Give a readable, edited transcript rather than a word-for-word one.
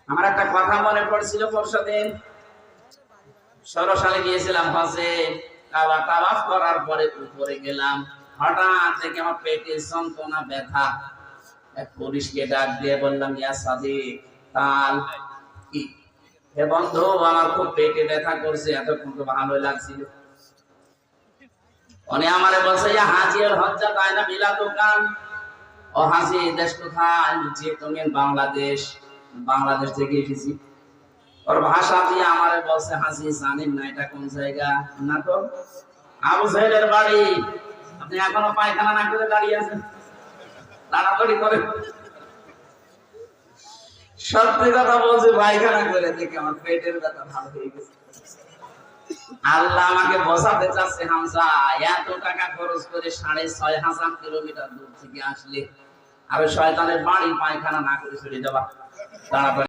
আমার একটা কথা মনে পড়ছিল পরশুদিন 16 সালে গিয়েছিলাম হজে। কাবা তাওয়াফ করার পরে উপরে গেলাম, হঠাৎ দেখে আমার পেটে যন্ত্রণা ব্যথা। এক পুলিশকে ডাক দিয়ে বললাম, ইয়া সাদিক তাল কি হে বন্ধু, আমার খুব পেটে ব্যথা করছে। এতক্ষণ তো ভালোই লাগছিল। উনি আমারে বলছে, ইয়া হাজি আল হজ্জা তাই না বিলা দোকান। ও হাজি, দেশ কোথায়? যে তুমি বাংলাদেশ। বাংলাদেশ থেকে এসেছি। ওর ভাষা দিয়ে আমারে বলছে, হাজি জানেন না এটা কোন জায়গা? না তো। আবু সাইদের বাড়ি। আপনি এখনো পায়খানা না করে দাঁড়িয়ে আছেন, তাড়াতাড়ি করে। সত্যি কথা বলছে, পায়খানা করে দেখে আমার পেটের ব্যথা ভালো হয়ে গেছে। আল্লাহ আমাকে বোঝাতে চাচ্ছে, হামজা এত টাকা খরচ করে 6,500 কিলোমিটার দূর থেকে আসলে আর শয়তানের বাড়ি পায়খানা না করে চলে যাবা। তাড়াতাড়ি